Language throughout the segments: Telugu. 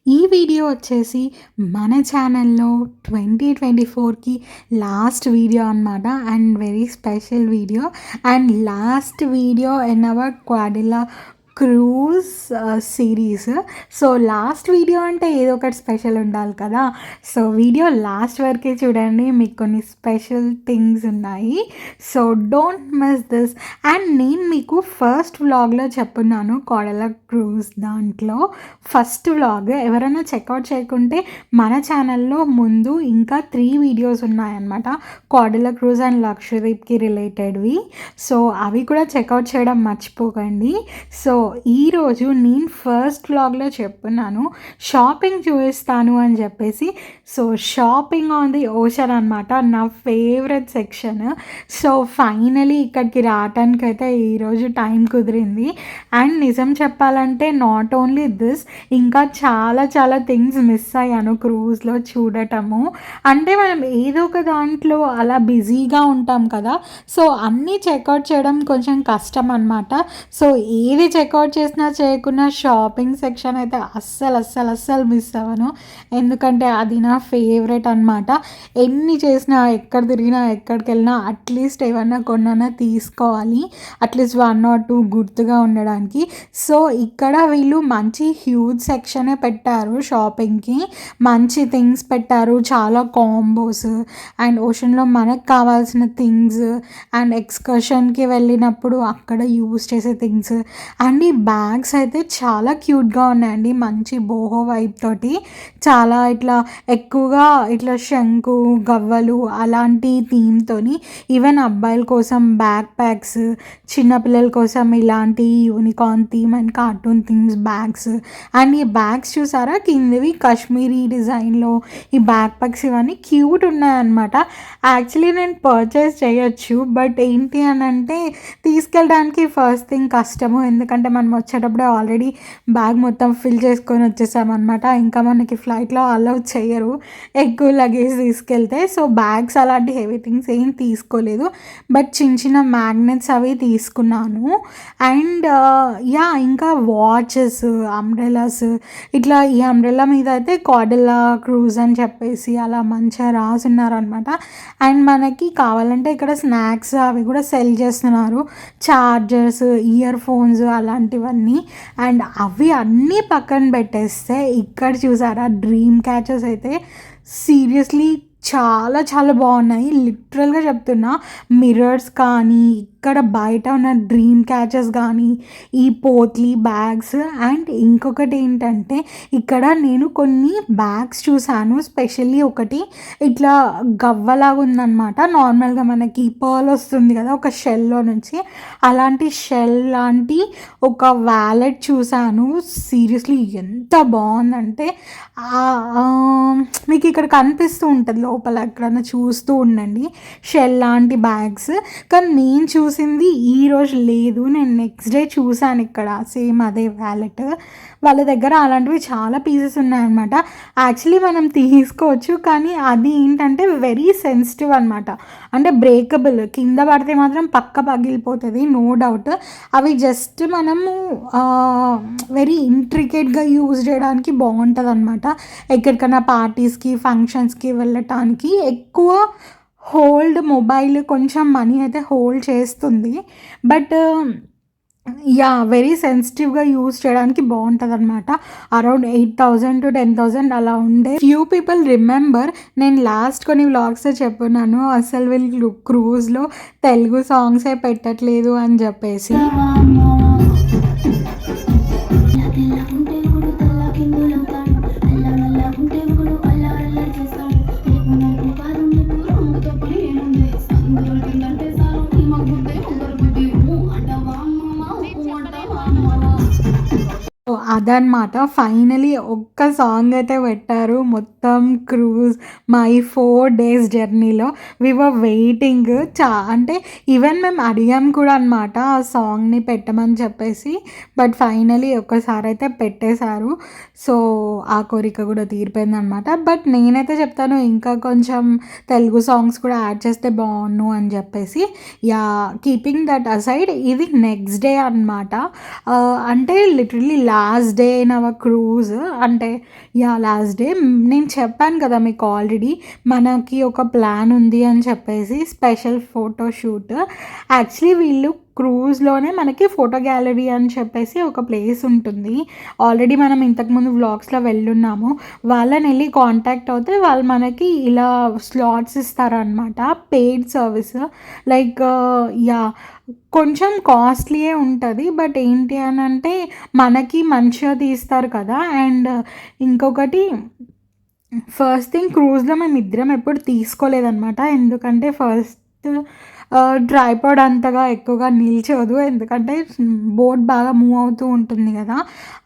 ఈ వీడియో వచ్చేసి మన ఛానల్‌లో 2024కి లాస్ట్ వీడియో అనమాట. And very special video. And last video in our Cordelia cruise series. So last video అంటే ఏదో ఒకటి స్పెషల్ ఉండాలి కదా! సో వీడియో లాస్ట్ వరకే చూడండి. మీకు కొన్ని స్పెషల్ థింగ్స్ ఉన్నాయి. So don't miss this. And నేను మీకు ఫస్ట్ వ్లాగ్‌లో చెప్పున్నాను క్వాడిలా క్రూజ్ దాంట్లో ఫస్ట్ వ్లాగ్ ఎవరైనా చెక్అవుట్ చేయకుంటే మన ఛానల్లో ముందు ఇంకా 3 వీడియోస్ ఉన్నాయన్నమాట. క్వాడిలా క్రూజ్ అండ్ లక్షద్వీప్‌కి రిలేటెడ్‌వి. సో అవి కూడా చెక్అవుట్ చేయడం మర్చిపోకండి. సో ఈరోజు నేను ఫస్ట్ వ్లాగ్‌లో చెప్పున్నాను షాపింగ్ చూపిస్తాను అని చెప్పేసి. So shopping on the ocean అనమాట నా ఫేవరెట్ సెక్షన్. సో ఫైనలీ ఇక్కడికి రావటానికైతే ఈరోజు టైం కుదిరింది. అండ్ నిజం చెప్పాలంటే నాట్ ఓన్లీ దిస్, ఇంకా చాలా చాలా థింగ్స్ మిస్ అయ్యాను క్రూజ్లో చూడటము. అంటే మనం ఏదో ఒక దాంట్లో అలా బిజీగా ఉంటాం కదా, సో అన్నీ చెక్అవుట్ చేయడం కొంచెం కష్టం అనమాట. సో ఏది చెక్అవుట్ చేసినా చేయకున్నా షాపింగ్ సెక్షన్ అయితే అస్సలు మిస్ అవ్వను. ఎందుకంటే అది నా ఫేవరెట్ అనమాట. ఎన్ని చేసినా ఎక్కడ తిరిగినా ఎక్కడికి వెళ్ళినా అట్లీస్ట్ ఏమన్నా కొన్నా తీసుకోవాలి, అట్లీస్ట్ 1 or 2 గుర్తుగా ఉండడానికి. సో ఇక్కడ వీళ్ళు మంచి హ్యూజ్ సెక్షనే పెట్టారు షాపింగ్కి. మంచి థింగ్స్ పెట్టారు, చాలా కాంబోస్ అండ్ ఓషన్లో మనకు కావాల్సిన థింగ్స్ అండ్ ఎక్స్కర్షన్కి వెళ్ళినప్పుడు అక్కడ యూజ్ చేసే థింగ్స్. అండ్ ఈ బ్యాగ్స్ అయితే చాలా క్యూట్గా ఉన్నాయండి, మంచి బోహో వైబ్ తోటి. చాలా ఇట్లా ఎక్కువగా ఇట్లా శంకు గవ్వలు అలాంటి థీమ్తోని. ఈవెన్ అబ్బాయిల కోసం బ్యాక్ ప్యాక్స్, చిన్నపిల్లల కోసం ఇలాంటి unicorn theme and cartoon themes bags. And ఈ బ్యాగ్స్ చూసారా కిందవి కాశ్మీరీ డిజైన్లో ఈ బ్యాక్ ప్యాక్స్ ఇవన్నీ క్యూట్ ఉన్నాయన్నమాట. యాక్చువల్లీ నేను పర్చేస్ చేయొచ్చు, బట్ ఏంటి అని అంటే తీసుకెళ్ళడానికి ఫస్ట్ థింగ్ కష్టము. ఎందుకంటే మనం వచ్చేటప్పుడే ఆల్రెడీ బ్యాగ్ మొత్తం ఫిల్ చేసుకొని వచ్చేసామన్నమాట. ఇంకా మనకి ఫ్లైట్లో అలౌ చేయరు ఎక్కువ లగేజ్ తీసుకెళ్తే. సో బ్యాగ్స్ అలాంటి హెవీ థింగ్స్ ఏం తీసుకోలేదు, బట్ చిన్న చిన్న మ్యాగ్నెట్స్ అవి తీసుకున్నాను. అండ్ యా ఇంకా వాచెస్, అంబ్రెలాస్, ఇట్లా ఈ అంబ్రెలా మీద అయితే క్వాడిలా క్రూజ్ అని చెప్పేసి అలా మంచిగా రాసున్నారనమాట. అండ్ మనకి కావాలంటే ఇక్కడ స్నాక్స్ అవి కూడా సెల్ చేస్తున్నారు, చార్జర్స్, ఇయర్ ఫోన్స్ అలాంటివన్నీ. అండ్ అవి అన్నీ పక్కన పెట్టేస్తే ఇక్కడ చూసారా డ్రీమ్ క్యాచర్స్ అయితే సీరియస్లీ చాలా చాలా బాగున్నాయి. లిటరల్గా చెప్తున్నా, మిర్రర్స్ కానీ ఇక్కడ బయట ఉన్న డ్రీమ్ క్యాచర్స్ కానీ ఈ పోత్లీ బ్యాగ్స్. అండ్ ఇంకొకటి ఏంటంటే ఇక్కడ నేను కొన్ని బ్యాగ్స్ చూసాను, స్పెషల్లీ ఒకటి ఇట్లా గవ్వలాగా ఉందన్నమాట. నార్మల్గా మనకి పర్ల్ వస్తుంది కదా ఒక షెల్లో నుంచి, అలాంటి షెల్ లాంటి ఒక వ్యాలెట్ చూసాను. సీరియస్లీ ఎంత బాగుందంటే మీకు ఇక్కడ కనిపిస్తూ ఉంటుంది లోపల, ఎక్కడన్నా చూస్తూ ఉండండి షెల్ లాంటి బ్యాగ్స్. కానీ నేను చూసింది ఈరోజు లేదు, నేను నెక్స్ట్ డే చూశాను ఇక్కడ సేమ్ అదే వ్యాలెట్. వాళ్ళ దగ్గర అలాంటివి చాలా పీసెస్ ఉన్నాయన్నమాట. యాక్చువల్లీ మనం తీసుకోవచ్చు, కానీ అది ఏంటంటే వెరీ సెన్సిటివ్ అనమాట. అంటే బ్రేకబుల్, కింద పడితే మాత్రం పక్క పగిలిపోతుంది నో డౌట్. అవి జస్ట్ మనము వెరీ ఇంట్రికేట్గా యూజ్ చేయడానికి బాగుంటుంది అనమాట. ఎక్కడికైనా పార్టీస్కి ఫంక్షన్స్కి వెళ్ళటానికి ఎక్కువ హోల్డ్, మొబైల్ కొంచెం మనీ అయితే హోల్డ్ చేస్తుంది, బట్ యా వెరీ సెన్సిటివ్గా యూజ్ చేయడానికి బాగుంటుంది అనమాట. అరౌండ్ 8,000 to 10,000 అలా ఉండే. ఫ్యూ పీపుల్ రిమెంబర్, నేను లాస్ట్ కొన్ని వ్లాగ్స్ చెప్పున్నాను అసలు వీళ్ళు క్రూజ్లో తెలుగు సాంగ్సే పెట్టట్లేదు అని చెప్పేసి. అదనమాట ఫైనలీ ఒక్క సాంగ్ అయితే పెట్టారు మొత్తం క్రూజ్ మై 4 days జర్నీలో. వి వర్ వెయిటింగ్ అంటే ఈవెన్ మేము అడిగాం కూడా అనమాట ఆ సాంగ్ని పెట్టమని చెప్పేసి, బట్ ఫైనలీ ఒక్కసారి అయితే పెట్టేశారు. సో ఆ కోరిక కూడా తీరిపోయింది అనమాట. బట్ నేనైతే చెప్తాను ఇంకా కొంచెం తెలుగు సాంగ్స్ కూడా యాడ్ చేస్తే బాగుండు అని చెప్పేసి. యా కీపింగ్ దట్ అసైడ్, ఇది నెక్స్ట్ డే అనమాట. అంటే literally last last day in our cruise అంటే లాస్ట్ డే నేను చెప్పాను కదా మీకు ఆల్రెడీ మనకి ఒక ప్లాన్ ఉంది అని చెప్పేసి స్పెషల్ ఫోటోషూట్. యాక్చువల్లీ వీళ్ళు క్రూజ్లోనే మనకి ఫోటో గ్యాలరీ అని చెప్పేసి ఒక ప్లేస్ ఉంటుంది. ఆల్రెడీ మనం ఇంతకుముందు వ్లాగ్స్లో వెళ్ళున్నాము. వాళ్ళని వెళ్ళి కాంటాక్ట్ అవుతే వాళ్ళు మనకి ఇలా స్లాట్స్ ఇస్తారనమాట. పెయిడ్ సర్వీస్ లైక్ కొంచెం కాస్ట్లీయే ఉంటుంది. బట్ ఏంటి అని అంటే మనకి మంచిగా తీస్తారు కదా. అండ్ ఇంకొకటి ఫస్ట్ థింగ్ క్రూజ్లో మేము ఇద్దరం ఎప్పుడు తీసుకోలేదన్నమాట. ఎందుకంటే ఫస్ట్ ట్రైపాడ్ అంతగా ఎక్కువగా నిల్చోదు, ఎందుకంటే బోట్ బాగా మూవ్ అవుతూ ఉంటుంది కదా,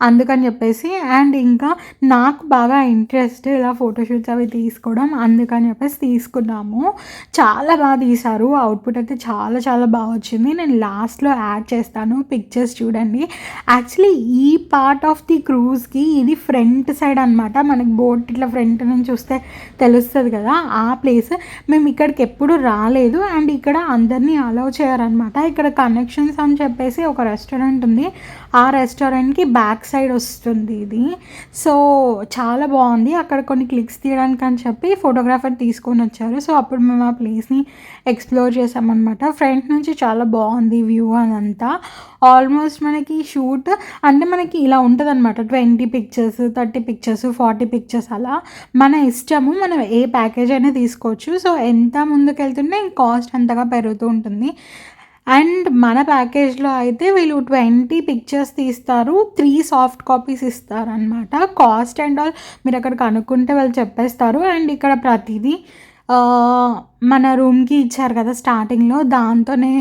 అందుకని చెప్పేసి. అండ్ ఇంకా నాకు బాగా ఇంట్రెస్ట్ ఇలా ఫోటోషూట్స్ అవి తీసుకోవడం, అందుకని చెప్పేసి తీసుకున్నాము. చాలా బాగా తీశారు, అవుట్పుట్ అయితే చాలా చాలా బాగా వచ్చింది. నేను లాస్ట్లో యాడ్ చేస్తాను, పిక్చర్స్ చూడండి. యాక్చువల్లీ ఈ పార్ట్ ఆఫ్ ది క్రూజ్కి ఇది ఫ్రంట్ సైడ్ అనమాట. మనకి బోట్ ఇట్లా ఫ్రంట్ నుంచి చూస్తే తెలుస్తుంది కదా ఆ ప్లేస్. మేము ఇక్కడికి ఎప్పుడు రాలేదు. అండ్ ఇక్కడ అందరినీ అలౌ చేయరనమాట. ఇక్కడ కనెక్షన్స్ అని చెప్పేసి ఒక రెస్టారెంట్ ఉంది, ఆ రెస్టారెంట్కి బ్యాక్ సైడ్ వస్తుంది ఇది. సో చాలా బాగుంది. అక్కడ కొన్ని క్లిక్స్ తీయడానికి అని చెప్పి ఫోటోగ్రాఫర్ తీసుకొని వచ్చారు. సో అప్పుడు మేము ఆ ప్లేస్ని ఎక్స్ప్లోర్ చేసామన్నమాట. ఫ్రంట్ నుంచి చాలా బాగుంది వ్యూ అదంతా. ఆల్మోస్ట్ మనకి షూట్ అంటే మనకి ఇలా ఉంటుంది అనమాట, 20 పిక్చర్స్, 30 పిక్చర్స్, 40 పిక్చర్స్ అలా మన ఇష్టము. మనం ఏ ప్యాకేజ్ అయినా తీసుకోవచ్చు. సో ఎంత ముందుకు వెళ్తుంటే కాస్ట్ అంతగా పెరుగుతూ ఉంటుంది. అండ్ మన ప్యాకేజ్లో అయితే వీళ్ళు 20 పిక్చర్స్ తీస్తారు, 3 సాఫ్ట్ కాపీస్ ఇస్తారనమాట. కాస్ట్ అండ్ ఆల్ మీరు అక్కడ కనుక్కుంటే వాళ్ళు చెప్పేస్తారు. అండ్ ఇక్కడ ప్రతిదీ మన రూమ్కి ఇచ్చారు కదా స్టార్టింగ్లో, దాంతోనే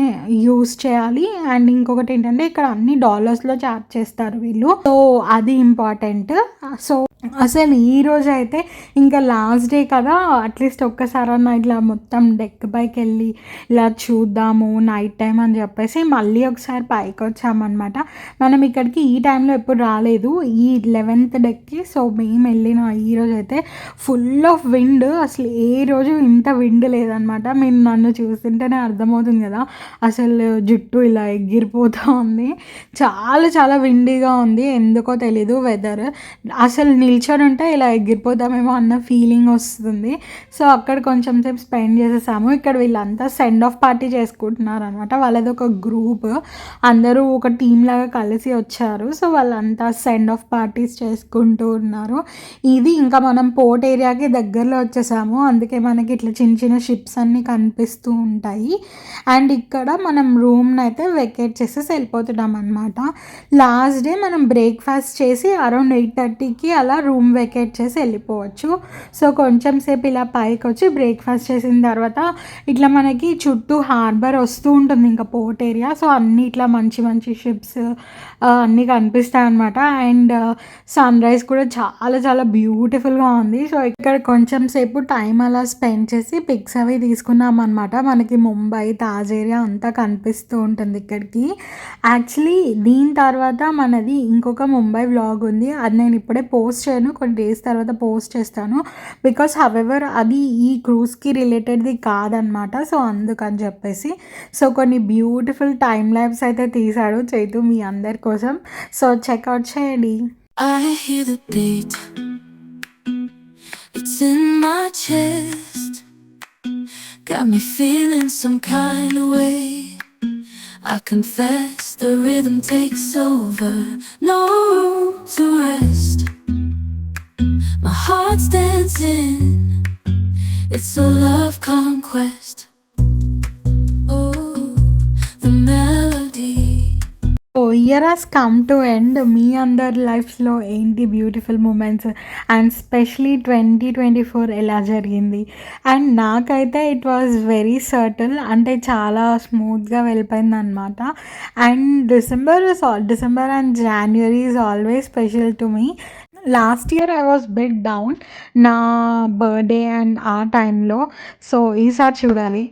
యూస్ చేయాలి. అండ్ ఇంకొకటి ఏంటంటే ఇక్కడ అన్ని డాలర్స్లో చార్జ్ చేస్తారు వీళ్ళు, సో అది ఇంపార్టెంట్. సో అసలు ఈరోజు అయితే ఇంకా లాస్ట్ డే కదా, అట్లీస్ట్ ఒక్కసారన్నా ఇట్లా మొత్తం డెక్ పైకి వెళ్ళి ఇలా చూద్దాము నైట్ టైం అని చెప్పేసి మళ్ళీ ఒకసారి పైకి వచ్చామన్నమాట. మనం ఇక్కడికి ఈ టైంలో ఎప్పుడు రాలేదు, ఈ 11th డెక్కి. సో మేము వెళ్ళిన ఈరోజు అయితే ఫుల్ ఆఫ్ విండ్, అసలు ఏ రోజు ఇంత విండ్ లేదనమాట. మీరు నన్ను చూస్తుంటేనే అర్థమవుతుంది కదా, అసలు జుట్టు ఇలా ఎగిరిపోతూ ఉంది. చాలా చాలా విండీగా ఉంది, ఎందుకో తెలీదు వెదర్. అసలు నిల్చొని ఉంటే ఇలా ఎగిరిపోతామేమో అన్న ఫీలింగ్ వస్తుంది. సో అక్కడ కొంచెం సేపు స్పెండ్ చేసేసాము. ఇక్కడ వీళ్ళంతా సెండ్ ఆఫ్ పార్టీ చేసుకుంటున్నారు అనమాట. వాళ్ళది ఒక గ్రూప్, అందరూ ఒక టీమ్ లాగా కలిసి వచ్చారు. సో వాళ్ళంతా సెండ్ ఆఫ్ పార్టీస్ చేసుకుంటూ ఉన్నారు. ఇది ఇంకా మనం పోర్ట్ ఏరియాకి దగ్గరలో వచ్చేసాము, అందుకే మనకి ఇట్లా చిన్న చిన్న షిప్స్ అన్నీ కనిపిస్తూ ఉంటాయి. అండ్ ఇక్కడ మనం రూమ్ని అయితే వెకేట్ చేసేసి వెళ్ళిపోతున్నాం అనమాట. లాస్ట్ డే మనం బ్రేక్ఫాస్ట్ చేసి అరౌండ్ 8:30కి అలా రూమ్ వెకేట్ చేసి వెళ్ళిపోవచ్చు. సో కొంచెం సేపు ఇలా పైకి వచ్చి బ్రేక్ఫాస్ట్ చేసిన తర్వాత ఇట్లా మనకి చుట్టూ హార్బర్ వస్తూ ఉంటుంది ఇంకా పోర్ట్ ఏరియా. సో అన్నీ ఇట్లా మంచి మంచి షిప్స్ అన్నీ కనిపిస్తాయి అనమాట. అండ్ సన్ రైజ్ కూడా చాలా చాలా బ్యూటిఫుల్గా ఉంది. సో ఇక్కడ కొంచెం సేపు టైం అలా స్పెండ్ చేసి పిక్స్ అవి తీసుకున్నాం అనమాట. మనకి ముంబై తాజ్ ఏరియా అంతా కనిపిస్తూ ఉంటుంది ఇక్కడికి. యాక్చువల్లీ దీని తర్వాత మనది ఇంకొక ముంబై వ్లాగ్ ఉంది, అది నేను ఇప్పుడే పోస్ట్ చేయను, కొన్ని డేస్ తర్వాత పోస్ట్ చేస్తాను. బికాస్ హవెవర్ అది ఈ క్రూజ్కి రిలేటెడ్ది కాదనమాట. సో అందుకని చెప్పేసి సో కొన్ని బ్యూటిఫుల్ టైమ్ ల్యాబ్స్ అయితే తీశాడు చైతు మీ అందరి కోసం. సో చెక్అవుట్ చేయండి. I hear the beat, it's in my chest, got me feeling some kind of way. I confess the rhythm takes over, no room to rest. My heart's dancing, it's a love conquest. Oh, the melody. So year has come to end. మీ అందరి లైఫ్లో ఏంటి బ్యూటిఫుల్ మూమెంట్స్ అండ్ స్పెషలీ 2024 ఎలా జరిగింది? అండ్ నాకైతే ఇట్ వాజ్ వెరీ సర్టిల్, అంటే చాలా స్మూత్గా వెళ్ళిపోయింది అనమాట. And December and January is always special to me. Last year I was bit down నా బర్త్డే అండ్ ఆ టైంలో. సో ఈసారి చూడాలి.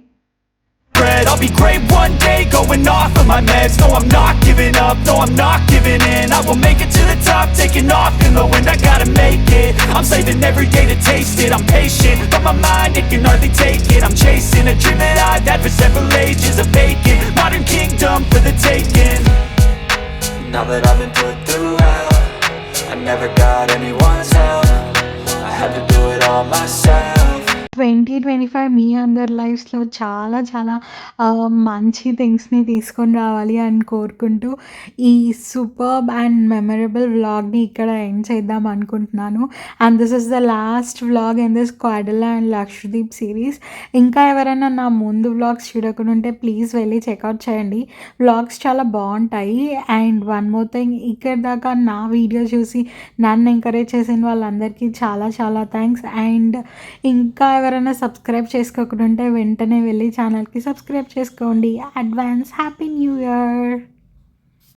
I'll be great one day, going off of my meds. No, I'm not giving up, no, I'm not giving in. I will make it to the top, taking off in the wind. I gotta make it, I'm saving every day to taste it. I'm patient, but my mind, it can hardly take it. I'm chasing a dream that I've had for several ages, a vacant modern kingdom for the taking. Now that I've been put through hell, never got anyone's help. I had to do it all myself. 2025 మీ అందరి లైఫ్స్‌లో చాలా చాలా మంచి థింగ్స్‌ని తీసుకొని రావాలి అని కోరుకుంటూ, ఈ సూపర్బ్ అండ్ మెమరబుల్ వ్లాగ్‌ని ఇక్కడ ఎండ్ చేద్దాం అనుకుంటున్నాను. And this is the last vlog in this Cordelia and Lakshadweep series. ఇంకా ఎవరైనా నా ముందు వ్లాగ్స్ చూడకుండా ఉంటే ప్లీజ్ వెళ్ళి చెక్అవుట్ చేయండి. వ్లాగ్స్ చాలా బాగుంటాయి. అండ్ వన్ మోర్ థింగ్, ఇక్కడ దాకా నా వీడియో చూసి నన్ను ఎంకరేజ్ చేసిన వాళ్ళందరికీ చాలా చాలా థ్యాంక్స్. అండ్ ఇంకా ఎవరైనా సబ్స్క్రైబ్ చేసుకోకుండా ఉంటే వెంటనే వెళ్ళి ఛానల్‌కి సబ్స్క్రైబ్ చేసుకోండి. Advance happy new year.